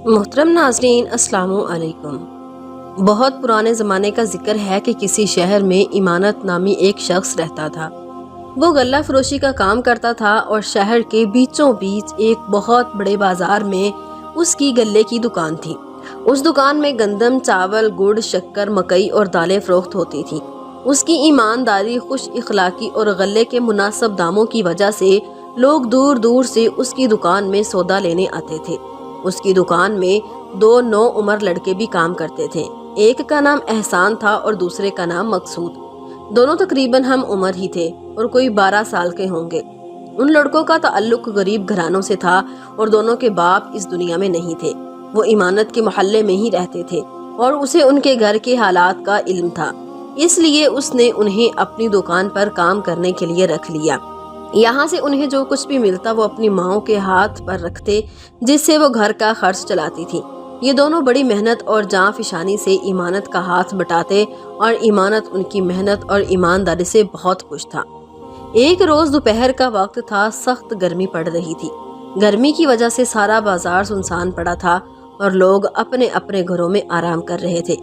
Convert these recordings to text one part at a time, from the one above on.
محترم ناظرین، السلام علیکم۔ بہت پرانے زمانے کا ذکر ہے کہ کسی شہر میں ایمانت نامی ایک شخص رہتا تھا۔ وہ غلہ فروشی کا کام کرتا تھا اور شہر کے بیچوں بیچ ایک بہت بڑے بازار میں اس کی غلے کی دکان تھی۔ اس دکان میں گندم، چاول، گڑ، شکر، مکئی اور دالیں فروخت ہوتی تھیں۔ اس کی ایمانداری، خوش اخلاقی اور غلے کے مناسب داموں کی وجہ سے لوگ دور دور سے اس کی دکان میں سودا لینے آتے تھے۔ اس کی دکان میں دو نوعمر لڑکے بھی کام کرتے تھے۔ ایک کا نام احسان تھا اور دوسرے کا نام مقصود۔ دونوں تقریباً ہم عمر ہی تھے اور کوئی 12 سال کے ہوں گے۔ ان لڑکوں کا تعلق غریب گھرانوں سے تھا اور دونوں کے باپ اس دنیا میں نہیں تھے۔ وہ ایمانت کے محلے میں ہی رہتے تھے اور اسے ان کے گھر کے حالات کا علم تھا، اس لیے اس نے انہیں اپنی دکان پر کام کرنے کے لیے رکھ لیا۔ یہاں سے انہیں جو کچھ بھی ملتا وہ اپنی ماؤں کے ہاتھ پر رکھتے، جس سے وہ گھر کا خرچ چلاتی تھی۔ یہ دونوں بڑی محنت اور جاں فشانی سے ایمانت کا ہاتھ بٹاتے اور ایمانت ان کی محنت اور ایمانداری سے بہت خوش تھا۔ ایک روز دوپہر کا وقت تھا، سخت گرمی پڑ رہی تھی۔ گرمی کی وجہ سے سارا بازار سنسان پڑا تھا اور لوگ اپنے اپنے گھروں میں آرام کر رہے تھے۔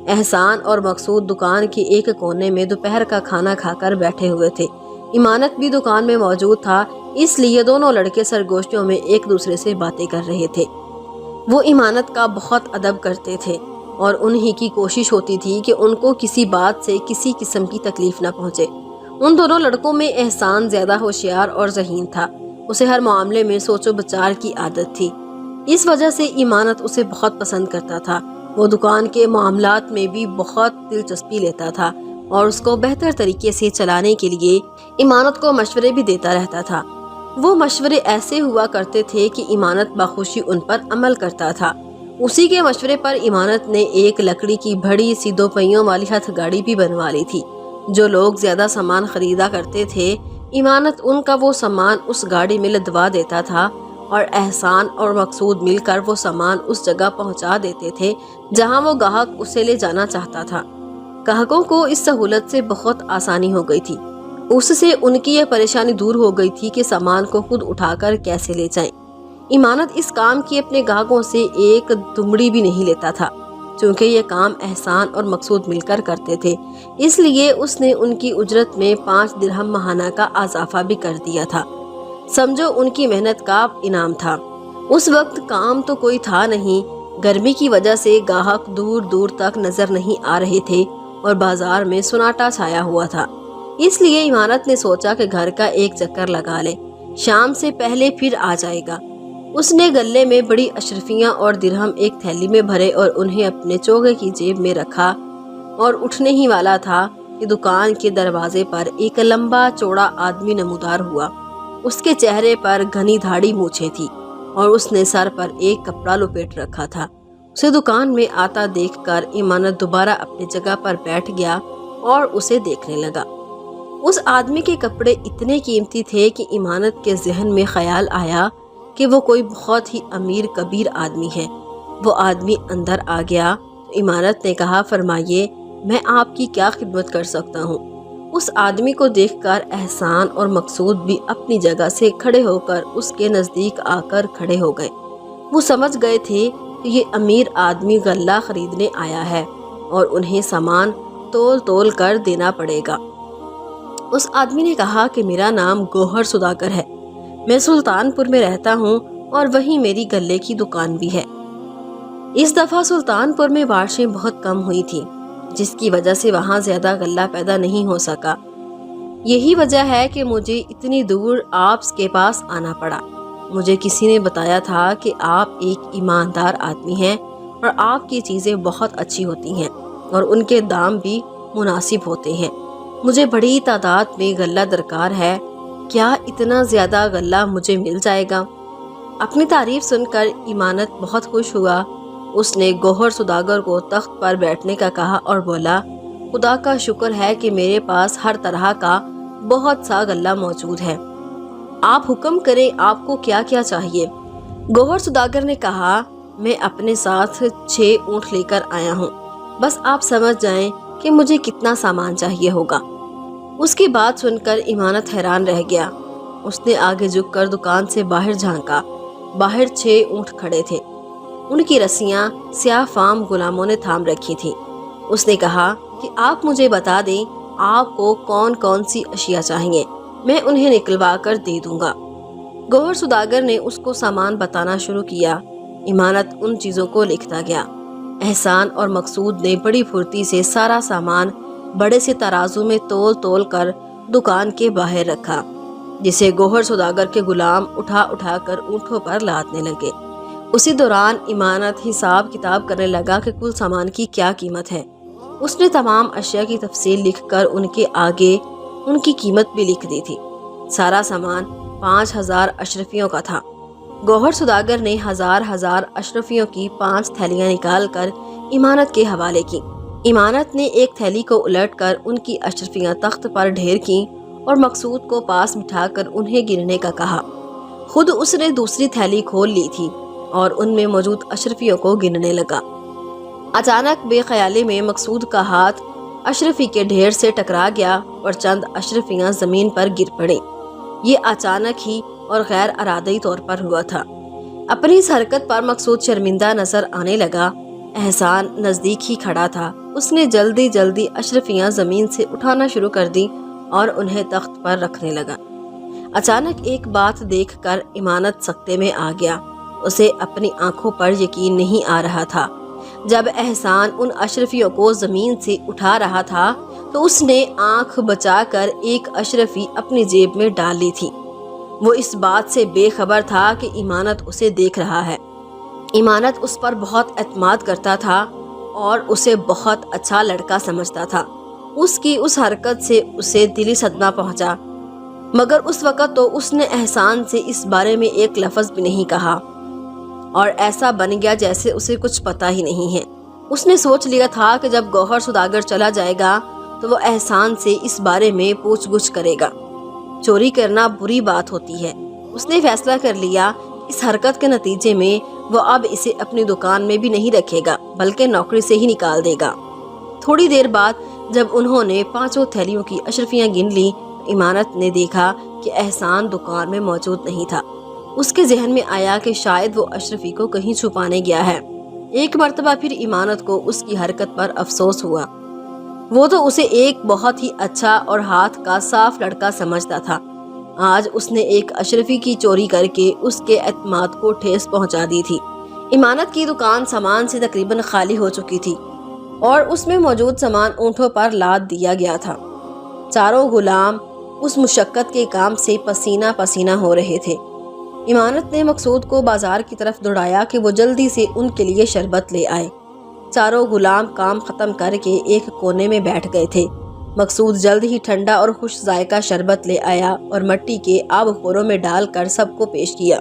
احسان اور مقصود دکان کے ایک کونے میں دوپہر کا کھانا کھا کر بیٹھے ہوئے تھے۔ ایمانت بھی دکان میں موجود تھا، اس لیے دونوں لڑکے سرگوشیوں میں ایک دوسرے سے باتیں کر رہے تھے۔ وہ ایمانت کا بہت ادب کرتے تھے اور انہی کی کوشش ہوتی تھی کہ ان کو کسی بات سے کسی قسم کی تکلیف نہ پہنچے۔ ان دونوں لڑکوں میں احسان زیادہ ہوشیار اور ذہین تھا۔ اسے ہر معاملے میں سوچ و بچار کی عادت تھی، اس وجہ سے ایمانت اسے بہت پسند کرتا تھا۔ وہ دکان کے معاملات میں بھی بہت دلچسپی لیتا تھا اور اس کو بہتر طریقے سے چلانے کے لیے ایمانت کو مشورے بھی دیتا رہتا تھا۔ وہ مشورے ایسے ہوا کرتے تھے کہ ایمانت بخوشی ان پر عمل کرتا تھا۔ اسی کے مشورے پر ایمانت نے ایک لکڑی کی بڑی سی 2 پہیوں والی ہتھ گاڑی بھی بنوا لی تھی۔ جو لوگ زیادہ سامان خریدا کرتے تھے، ایمانت ان کا وہ سامان اس گاڑی میں لدوا دیتا تھا اور احسان اور مقصود مل کر وہ سامان اس جگہ پہنچا دیتے تھے جہاں وہ گاہک اسے لے جانا چاہتا تھا۔ گاہکوں کو اس سہولت سے بہت آسانی ہو گئی تھی۔ اس سے ان کی یہ پریشانی دور ہو گئی تھی کہ سامان کو خود اٹھا کر کیسے لے جائیں۔ ایمانت اس کام کی اپنے گاہکوں سے ایک دمڑی بھی نہیں لیتا تھا۔ چونکہ یہ کام احسان اور مقصود مل کر کرتے تھے، اس لیے اس نے ان کی اجرت میں 5 درہم ماہانہ کا اضافہ بھی کر دیا تھا۔ سمجھو ان کی محنت کا انعام تھا۔ اس وقت کام تو کوئی تھا نہیں، گرمی کی وجہ سے گاہک دور دور تک نظر نہیں آ رہے تھے اور بازار میں سناٹا چھایا ہوا تھا۔ اس لیے ایمانت نے سوچا کہ گھر کا ایک چکر لگا لے، شام سے پہلے پھر آ جائے گا۔ اس نے گلے میں بڑی اشرفیاں اور درہم ایک تھیلی میں بھرے اور انہیں اپنے چوگے کی جیب میں رکھا اور اٹھنے ہی والا تھا کہ دکان کے دروازے پر ایک لمبا چوڑا آدمی نمودار ہوا۔ اس کے چہرے پر گھنی دھاڑی مونچھیں تھی اور اس نے سر پر ایک کپڑا لپیٹ رکھا تھا۔ اسے دکان میں آتا دیکھ کر ایمانت دوبارہ اپنی جگہ پر بیٹھ گیا اور اسے دیکھنے لگا۔ اس آدمی کے کپڑے اتنے قیمتی تھے کہ ایمانت کے ذہن میں خیال آیا کہ وہ کوئی بہت ہی امیر کبیر آدمی ہے۔ وہ آدمی اندر آ گیا تو ایمانت نے کہا، فرمائیے، میں آپ کی کیا خدمت کر سکتا ہوں؟ اس آدمی کو دیکھ کر احسان اور مقصود بھی اپنی جگہ سے کھڑے ہو کر اس کے نزدیک آ کر کھڑے ہو گئے۔ وہ سمجھ گئے تھے کہ یہ امیر آدمی غلہ خریدنے آیا ہے اور انہیں سامان تول تول کر دینا پڑے گا۔ اس آدمی نے کہا کہ میرا نام گوہر سوداگر ہے، میں سلطان پور میں رہتا ہوں اور وہیں میری غلے کی دکان بھی ہے۔ اس دفعہ سلطان پور میں بارشیں بہت کم ہوئی تھی، جس کی وجہ سے وہاں زیادہ غلہ پیدا نہیں ہو سکا۔ یہی وجہ ہے کہ مجھے اتنی دور آپ کے پاس آنا پڑا۔ مجھے کسی نے بتایا تھا کہ آپ ایک ایماندار آدمی ہیں اور آپ کی چیزیں بہت اچھی ہوتی ہیں اور ان کے دام بھی مناسب ہوتے ہیں۔ مجھے بڑی تعداد میں غلہ درکار ہے، کیا اتنا زیادہ غلہ مجھے مل جائے گا؟ اپنی تعریف سن کر ایمانت بہت خوش ہوا۔ اس نے گوہر سوداگر کو تخت پر بیٹھنے کا کہا اور بولا، خدا کا شکر ہے کہ میرے پاس ہر طرح کا بہت سا غلہ موجود ہے، آپ حکم کریں، آپ کو کیا کیا چاہیے؟ گوہر سوداگر نے کہا، میں اپنے ساتھ 6 اونٹ لے کر آیا ہوں، بس آپ سمجھ جائیں کہ مجھے کتنا سامان چاہیے ہوگا۔ اس کی بات سن کر ایمانت حیران رہ گیا۔ اس نے آگے جھک کر دکان سے باہر جھانکا۔ باہر 6 اونٹ کھڑے تھے۔ ان کی رسیاں سیاہ فام غلاموں نے تھام رکھی تھیں۔ اس نے کہا کہ آپ مجھے بتا دیں آپ کو کون کون سی اشیاء چاہیے، میں انہیں نکلوا کر دے دوں گا۔ گوہر سوداگر نے اس کو سامان بتانا شروع کیا۔ ایمانت ان چیزوں کو لکھتا گیا۔ احسان اور مقصود نے بڑی پھرتی سے سارا سامان بڑے سے ترازو میں تول تول کر دکان کے باہر رکھا، جسے گوہر سوداگر کے غلام اٹھا اٹھا کر اونٹوں پر لادنے لگے۔ اسی دوران ایمانت حساب کتاب کرنے لگا کہ کل سامان کی کیا قیمت ہے۔ اس نے تمام اشیاء کی تفصیل لکھ کر ان کے آگے ان کی قیمت بھی لکھ دی تھی۔ سارا سامان 5000 اشرفیوں کا تھا۔ گوہر سوداگر نے ہزار اشرفیوں کی 5 تھیلیاں نکال کر ایمانت کے حوالے کی۔ ایمانت نے ایک تھیلی کو الٹ کر ان کی اشرفیاں تخت پر ڈھیر کی اور مقصود کو پاس بٹھا کر انہیں گننے کا کہا۔ خود اس نے دوسری تھیلی کھول لی تھی اور ان میں موجود اشرفیوں کو گننے لگا۔ اچانک بے خیالی میں مقصود کا ہاتھ اشرفی کے ڈھیر سے ٹکرا گیا اور چند اشرفیاں زمین پر گر پڑیں۔ یہ اچانک ہی اور غیر ارادی طور پر ہوا تھا۔ اپنی اس حرکت پر مقصود شرمندہ نظر آنے لگا۔ احسان نزدیک ہی کھڑا تھا۔ اس نے جلدی جلدی اشرفیاں زمین سے اٹھانا شروع کر دی اور انہیں تخت پر رکھنے لگا۔ اچانک ایک بات دیکھ کر ایمانت سکتے میں آ گیا۔ اسے اپنی آنکھوں پر یقین نہیں آ رہا تھا۔ جب احسان ان اشرفیوں کو زمین سے اٹھا رہا تھا تو اس نے آنکھ بچا کر ایک اشرفی اپنی جیب میں ڈال لی تھی۔ وہ اس بات سے بے خبر تھا کہ ایمانت اسے دیکھ رہا ہے۔ ایمانت اس پر بہت اعتماد کرتا تھا اور اسے بہت اچھا لڑکا سمجھتا تھا۔ اس کی اس حرکت سے اسے دلی صدمہ پہنچا، مگر اس وقت تو اس نے احسان سے اس بارے میں ایک لفظ بھی نہیں کہا اور ایسا بن گیا جیسے اسے کچھ پتہ ہی نہیں ہے۔ اس نے سوچ لیا تھا کہ جب گوہر سوداگر چلا جائے گا تو وہ احسان سے اس بارے میں پوچھ گچھ کرے گا۔ چوری کرنا بری بات ہوتی ہے۔ اس نے فیصلہ کر لیا اس حرکت کے نتیجے میں وہ اب اسے اپنی دکان میں بھی نہیں رکھے گا بلکہ نوکری سے ہی نکال دے گا۔ تھوڑی دیر بعد جب انہوں نے 5 تھیلیوں کی اشرفیاں گن لی، ایمانت نے دیکھا کہ احسان دکان میں موجود نہیں تھا۔ اس کے ذہن میں آیا کہ شاید وہ اشرفی کو کہیں چھپانے گیا ہے۔ ایک مرتبہ پھر ایمانت کو اس کی حرکت پر افسوس ہوا۔ وہ تو اسے ایک بہت ہی اچھا اور ہاتھ کا صاف لڑکا سمجھتا تھا۔ آج اس نے ایک اشرفی کی چوری کر کے اس کے اعتماد کو ٹھیس پہنچا دی تھی۔ ایمانت کی دکان سامان سے تقریباً خالی ہو چکی تھی اور اس میں موجود سامان اونٹوں پر لاد دیا گیا تھا۔ چاروں غلام اس مشقت کے کام سے پسینہ پسینہ ہو رہے تھے۔ ایمانت نے مقصود کو بازار کی طرف دوڑایا کہ وہ جلدی سے ان کے لیے شربت لے آئے۔ چاروں غلام کام ختم کر کے ایک کونے میں بیٹھ گئے تھے۔ مقصود جلد ہی ٹھنڈا اور خوش ذائقہ شربت لے آیا اور مٹی کے آب خوروں میں ڈال کر سب کو پیش کیا۔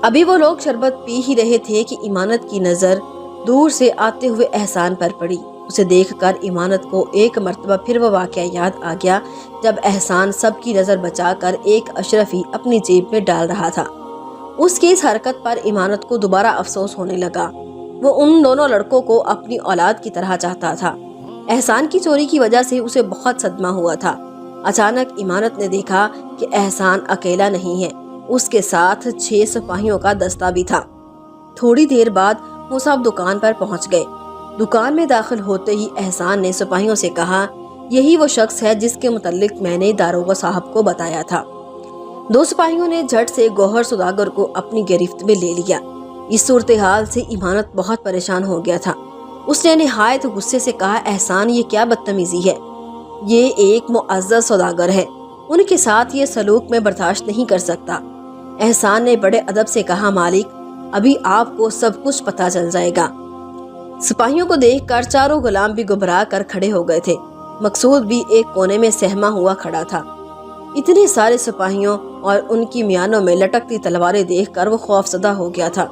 ابھی وہ لوگ شربت پی ہی رہے تھے کہ ایمانت کی نظر دور سے آتے ہوئے احسان پر پڑی۔ اسے دیکھ کر ایمانت کو ایک مرتبہ پھر وہ واقعہ یاد آ گیا جب احسان سب کی نظر بچا کر ایک اشرفی اپنی جیب میں ڈال رہا تھا۔ اس کی اس حرکت پر ایمانت کو دوبارہ افسوس ہونے لگا۔ وہ ان دونوں لڑکوں کو اپنی اولاد کی طرح چاہتا تھا۔ احسان کی چوری کی وجہ سے اسے بہت صدمہ ہوا تھا۔ اچانک ایمانت نے دیکھا کہ احسان اکیلا نہیں ہے، اس کے ساتھ 6 سپاہیوں کا دستہ بھی تھا۔ تھوڑی دیر بعد وہ سب دکان پر پہنچ گئے۔ دکان میں داخل ہوتے ہی احسان نے سپاہیوں سے کہا، یہی وہ شخص ہے جس کے متعلق میں نے داروغہ صاحب کو بتایا تھا۔ 2 سپاہیوں نے جھٹ سے گوہر سوداگر کو اپنی گرفت میں لے لیا۔ اس صورتحال سے ایمانت بہت پریشان ہو گیا تھا۔ اس نے نہایت غصے سے کہا، احسان یہ کیا بدتمیزی ہے؟ یہ ایک معزز سوداگر ہے، ان کے ساتھ یہ سلوک میں برداشت نہیں کر سکتا۔ احسان نے بڑے ادب سے کہا، مالک ابھی آپ کو سب کچھ پتہ چل جائے گا۔ سپاہیوں کو دیکھ کر چاروں غلام بھی گھبرا کر کھڑے ہو گئے تھے۔ مقصود بھی ایک کونے میں سہما ہوا کھڑا تھا۔ اتنے سارے سپاہیوں اور ان کی میانوں میں لٹکتی تلواریں دیکھ کر وہ خوفزدہ ہو گیا تھا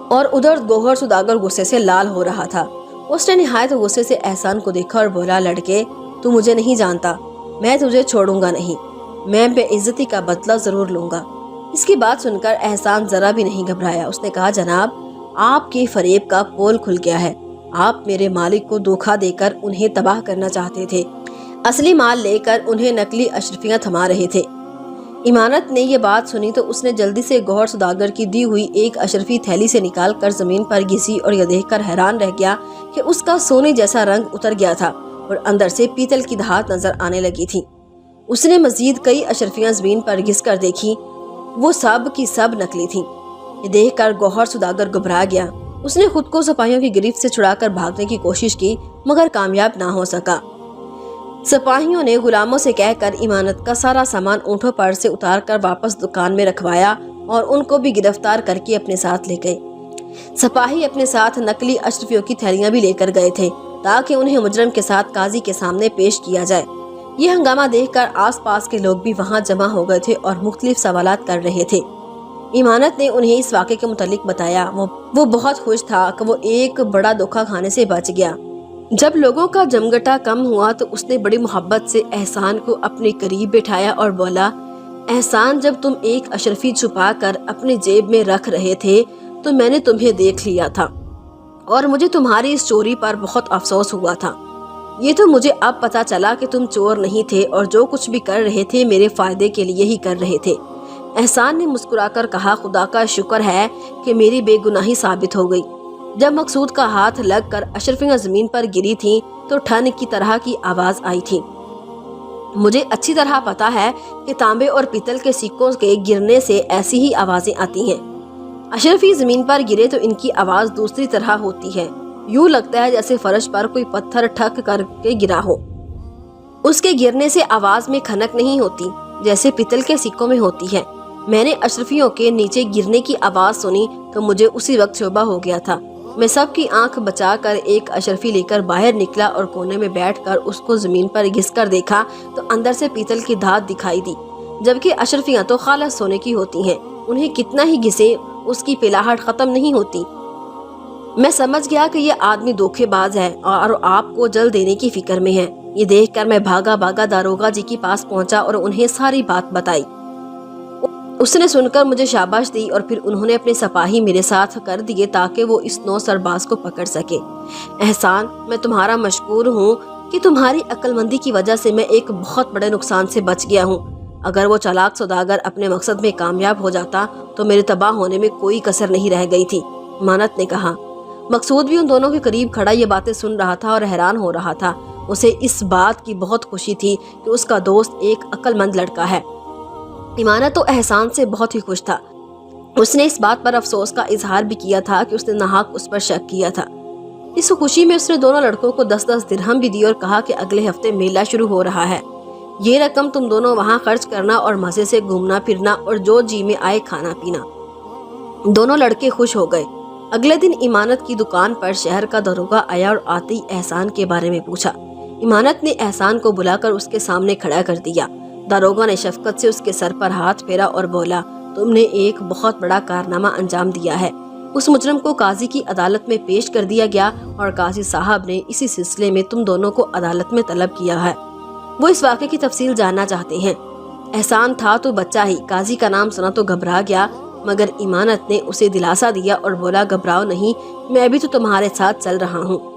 اور ادھر گوہر سوداگر غصے سے لال ہو رہا تھا۔ اس نے نہایت غصے سے احسان کو دیکھا اور بولا، لڑکے تو مجھے نہیں جانتا، میں تجھے چھوڑوں گا نہیں، میں بے عزتی کا بدلہ ضرور لوں گا۔ اس کی بات سن کر احسان ذرا بھی نہیں گھبرایا۔ اس نے کہا، جناب آپ کے فریب کا پول کھل گیا ہے، آپ میرے مالک کو دھوکہ دے کر انہیں تباہ کرنا چاہتے تھے، اصلی مال لے کر انہیں نقلی اشرفیاں تھما رہے تھے۔ ایمانت نے یہ بات سنی تو اس نے جلدی سے گوہر سوداگر کی دی ہوئی ایک اشرفی تھیلی سے نکال کر زمین پر گھسی اور یہ دیکھ کر حیران رہ گیا کہ اس کا سونے جیسا رنگ اتر گیا تھا اور اندر سے پیتل کی دھات نظر آنے لگی تھی۔ اس نے مزید کئی اشرفیاں زمین پر گھس کر دیکھی، وہ سب کی سب نکلی تھیں۔ یہ دیکھ کر گوہر سوداگر گھبرا گیا۔ اس نے خود کو سپاہیوں کی گرفت سے چھڑا کر بھاگنے کی کوشش کی مگر کامیاب نہ ہو سکا۔ سپاہیوں نے غلاموں سے کہہ کر ایمانت کا سارا سامان اونٹوں پر سے اتار کر واپس دکان میں رکھوایا اور ان کو بھی گرفتار کر کے اپنے ساتھ لے گئے۔ سپاہی اپنے ساتھ نقلی اشرفیوں کی تھیلیاں بھی لے کر گئے تھے تاکہ انہیں مجرم کے ساتھ قاضی کے سامنے پیش کیا جائے۔ یہ ہنگامہ دیکھ کر آس پاس کے لوگ بھی وہاں جمع ہو گئے تھے اور مختلف سوالات کر رہے تھے۔ ایمانت نے انہیں اس واقعے کے متعلق بتایا۔ وہ بہت خوش تھا کہ وہ ایک بڑا دھوکہ کھانے سے بچ گیا۔ جب لوگوں کا جمگٹا کم ہوا تو اس نے بڑی محبت سے احسان کو اپنے قریب بٹھایا اور بولا، احسان، جب تم ایک اشرفی چھپا کر اپنے جیب میں رکھ رہے تھے تو میں نے تمہیں دیکھ لیا تھا اور مجھے تمہاری اس چوری پر بہت افسوس ہوا تھا۔ یہ تو مجھے اب پتا چلا کہ تم چور نہیں تھے اور جو کچھ بھی کر رہے تھے میرے فائدے کے لیے ہی کر رہے تھے۔ احسان نے مسکرا کر کہا، خدا کا شکر ہے کہ میری بے گناہی ثابت ہو گئی۔ جب مقصود کا ہاتھ لگ کر اشرفیاں زمین پر گری تھیں تو ٹھن کی طرح کی آواز آئی تھی۔ مجھے اچھی طرح پتا ہے کہ تانبے اور پیتل کے سکوں کے گرنے سے ایسی ہی آوازیں آتی ہیں۔ اشرفی زمین پر گرے تو ان کی آواز دوسری طرح ہوتی ہے، یوں لگتا ہے جیسے فرش پر کوئی پتھر ٹھک کر کے گرا ہو۔ اس کے گرنے سے آواز میں کھنک نہیں ہوتی جیسے پیتل کے سکوں میں ہوتی ہے۔ میں نے اشرفیوں کے نیچے گرنے کی آواز سنی تو مجھے اسی وقت شبہ ہو گیا تھا۔ میں سب کی آنکھ بچا کر ایک اشرفی لے کر باہر نکلا اور کونے میں بیٹھ کر اس کو زمین پر گھس کر دیکھا تو اندر سے پیتل کی دھات دکھائی دی، جبکہ اشرفیاں تو خالص سونے کی ہوتی ہیں، انہیں کتنا ہی گھسے اس کی پلاہٹ ختم نہیں ہوتی۔ میں سمجھ گیا کہ یہ آدمی دھوکے باز ہے اور آپ کو جل دینے کی فکر میں ہے۔ یہ دیکھ کر میں بھاگا داروغہ جی کے پاس پہنچا اور انہیں ساری بات بتائی۔ اس نے سن کر مجھے شاباش دی اور پھر انہوں نے اپنے سپاہی میرے ساتھ کر دیے تاکہ وہ اس 9 سرباز کو پکڑ سکے۔ احسان، میں تمہارا مشکور ہوں کہ تمہاری عقل مندی کی وجہ سے میں ایک بہت بڑے نقصان سے بچ گیا ہوں۔ اگر وہ چالاک سوداگر اپنے مقصد میں کامیاب ہو جاتا تو میرے تباہ ہونے میں کوئی کسر نہیں رہ گئی تھی، ایمانت نے کہا۔ مقصود بھی ان دونوں کے قریب کھڑا یہ باتیں سن رہا تھا اور حیران ہو رہا تھا۔ اسے اس بات کی بہت خوشی تھی کہ اس کا دوست ایک عقل مند لڑکا ہے۔ ایمانت تو احسان سے بہت ہی خوش تھا۔ اس نے اس بات پر افسوس کا اظہار بھی کیا تھا کہ اس نے ناحق اس پر شک کیا تھا۔ اس خوشی میں اس نے دونوں لڑکوں کو 10 درہم بھی دی اور کہا کہ اگلے ہفتے میلہ شروع ہو رہا ہے، یہ رقم تم دونوں وہاں خرچ کرنا اور مزے سے گھومنا پھرنا اور جو جی میں آئے کھانا پینا۔ دونوں لڑکے خوش ہو گئے۔ اگلے دن ایمانت کی دکان پر شہر کا داروغہ آیا اور آتے ہی احسان کے بارے میں پوچھا۔ ایمانت نے احسان کو بلا کر اس کے سامنے کھڑا کر دیا۔ داروغہ نے شفقت سے اس کے سر پر ہاتھ پھیرا اور بولا، تم نے ایک بہت بڑا کارنامہ انجام دیا ہے۔ اس مجرم کو قاضی کی عدالت میں پیش کر دیا گیا اور قاضی صاحب نے اسی سلسلے میں تم دونوں کو عدالت میں طلب کیا ہے۔ وہ اس واقعے کی تفصیل جاننا چاہتے ہیں۔ احسان تھا تو بچہ ہی، قاضی کا نام سنا تو گھبرا گیا، مگر ایمانت نے اسے دلاسا دیا اور بولا، گھبراؤ نہیں، میں بھی تو تمہارے ساتھ چل رہا ہوں۔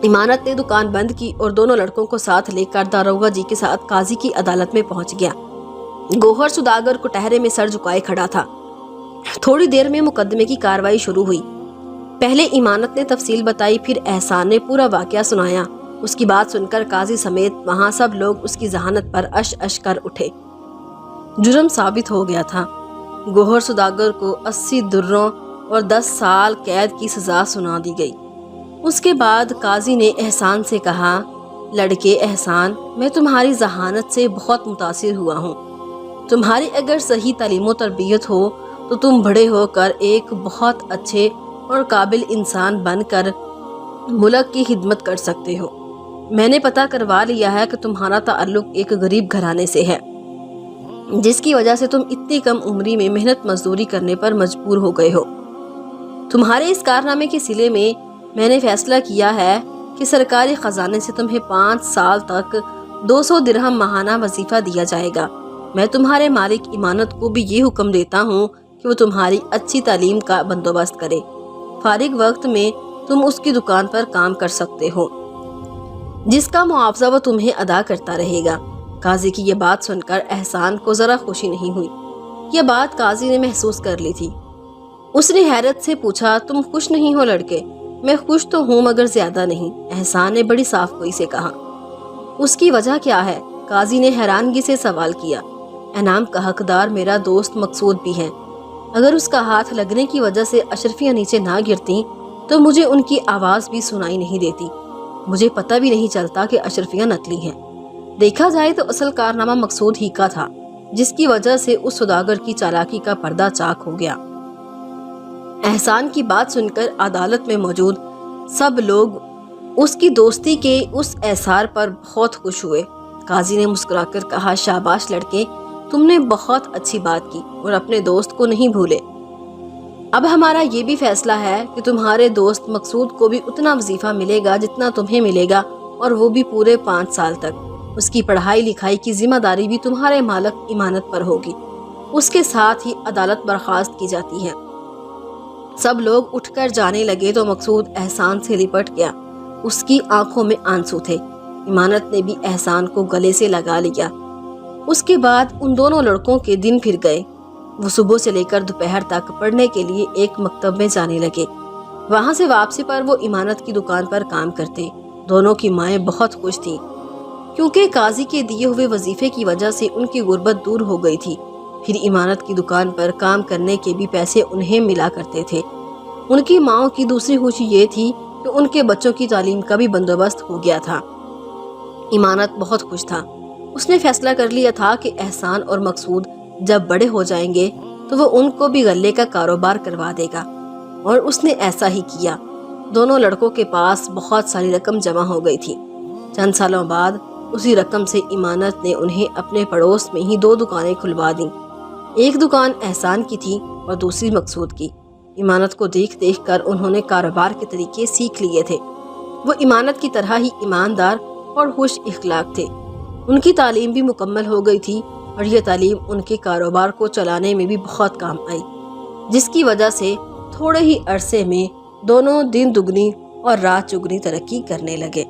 ایمانت نے دکان بند کی اور دونوں لڑکوں کو ساتھ لے کر داروغہ جی کے ساتھ قاضی کی عدالت میں پہنچ گیا۔ گوہر سوداگر کٹہرے میں سر جھکائے کھڑا تھا۔ تھوڑی دیر میں مقدمے کی کاروائی شروع ہوئی۔ پہلے ایمانت نے تفصیل بتائی، پھر احسان نے پورا واقعہ سنایا۔ اس کی بات سن کر قاضی سمیت وہاں سب لوگ اس کی ذہانت پر اش اش کر اٹھے۔ جرم ثابت ہو گیا تھا۔ گوہر سوداگر کو 80 دروں اور 10 سال قید کی سزا سنا دی گئی۔ اس کے بعد قاضی نے احسان سے کہا، لڑکے احسان، میں تمہاری ذہانت سے بہت متاثر ہوا ہوں۔ تمہاری اگر صحیح تعلیم و تربیت ہو تو تم بڑے ہو کر ایک بہت اچھے اور قابل انسان بن کر ملک کی خدمت کر سکتے ہو۔ میں نے پتہ کروا لیا ہے کہ تمہارا تعلق ایک غریب گھرانے سے ہے، جس کی وجہ سے تم اتنی کم عمری میں محنت مزدوری کرنے پر مجبور ہو گئے ہو۔ تمہارے اس کارنامے کے صلے میں میں نے فیصلہ کیا ہے کہ سرکاری خزانے سے تمہیں 5 سال تک 200 درہم ماہانہ وظیفہ دیا جائے گا۔ میں تمہارے مالک ایمانت کو بھی یہ حکم دیتا ہوں کہ وہ تمہاری اچھی تعلیم کا بندوبست کرے۔ فارغ وقت میں تم اس کی دکان پر کام کر سکتے ہو، جس کا معاوضہ وہ تمہیں ادا کرتا رہے گا۔ قاضی کی یہ بات سن کر احسان کو ذرا خوشی نہیں ہوئی۔ یہ بات قاضی نے محسوس کر لی تھی۔ اس نے حیرت سے پوچھا، تم خوش نہیں ہو لڑکے؟ میں خوش تو ہوں مگر زیادہ نہیں، احسان نے بڑی صاف گوئی سے کہا۔ اس کی وجہ کیا ہے؟ قاضی نے حیرانگی سے سوال کیا۔ انعام کا حقدار میرا دوست مقصود بھی ہے، اگر اس کا ہاتھ لگنے کی وجہ سے اشرفیاں نیچے نہ گرتی تو مجھے ان کی آواز بھی سنائی نہیں دیتی، مجھے پتہ بھی نہیں چلتا کہ اشرفیاں نکلی ہیں۔ دیکھا جائے تو اصل کارنامہ مقصود ہی کا تھا، جس کی وجہ سے اس سوداگر کی چالاکی کا پردہ چاک ہو گیا۔ احسان کی بات سن کر عدالت میں موجود سب لوگ اس کی دوستی کے اس احسار پر بہت خوش ہوئے۔ قاضی نے مسکرا کر کہا، شاباش لڑکے، تم نے بہت اچھی بات کی اور اپنے دوست کو نہیں بھولے۔ اب ہمارا یہ بھی فیصلہ ہے کہ تمہارے دوست مقصود کو بھی اتنا وظیفہ ملے گا جتنا تمہیں ملے گا، اور وہ بھی پورے 5 سال تک۔ اس کی پڑھائی لکھائی کی ذمہ داری بھی تمہارے مالک امانت پر ہوگی۔ اس کے ساتھ ہی عدالت برخاست کی جاتی ہے۔ سب لوگ اٹھ کر جانے لگے تو مقصود احسان سے لپٹ گیا، اس کی آنکھوں میں آنسو تھے۔ امانت نے بھی احسان کو گلے سے لگا لیا۔ اس کے بعد ان دونوں لڑکوں کے دن پھر گئے۔ وہ صبح سے لے کر دوپہر تک پڑھنے کے لیے ایک مکتب میں جانے لگے۔ وہاں سے واپسی پر وہ امانت کی دکان پر کام کرتے۔ دونوں کی مائیں بہت خوش تھیں، کیونکہ قاضی کے دیے ہوئے وظیفے کی وجہ سے ان کی غربت دور ہو گئی تھی۔ پھر امانت کی دکان پر کام کرنے کے بھی پیسے انہیں ملا کرتے تھے۔ ان کی ماؤں کی دوسری خوشی یہ تھی کہ ان کے بچوں کی تعلیم کا بھی بندوبست ہو گیا تھا۔ امانت بہت خوش تھا۔ اس نے فیصلہ کر لیا تھا کہ احسان اور مقصود جب بڑے ہو جائیں گے تو وہ ان کو بھی غلے کا کاروبار کروا دے گا، اور اس نے ایسا ہی کیا۔ دونوں لڑکوں کے پاس بہت ساری رقم جمع ہو گئی تھی۔ چند سالوں بعد اسی رقم سے امانت نے انہیں اپنے پڑوس میں ہی 2 دکانیں کھلوا دیں۔ ایک دکان احسان کی تھی اور دوسری مقصود کی۔ امانت کو دیکھ دیکھ کر انہوں نے کاروبار کے طریقے سیکھ لیے تھے۔ وہ امانت کی طرح ہی ایماندار اور خوش اخلاق تھے۔ ان کی تعلیم بھی مکمل ہو گئی تھی، اور یہ تعلیم ان کے کاروبار کو چلانے میں بھی بہت کام آئی، جس کی وجہ سے تھوڑے ہی عرصے میں دونوں دن دگنی اور رات چگنی ترقی کرنے لگے۔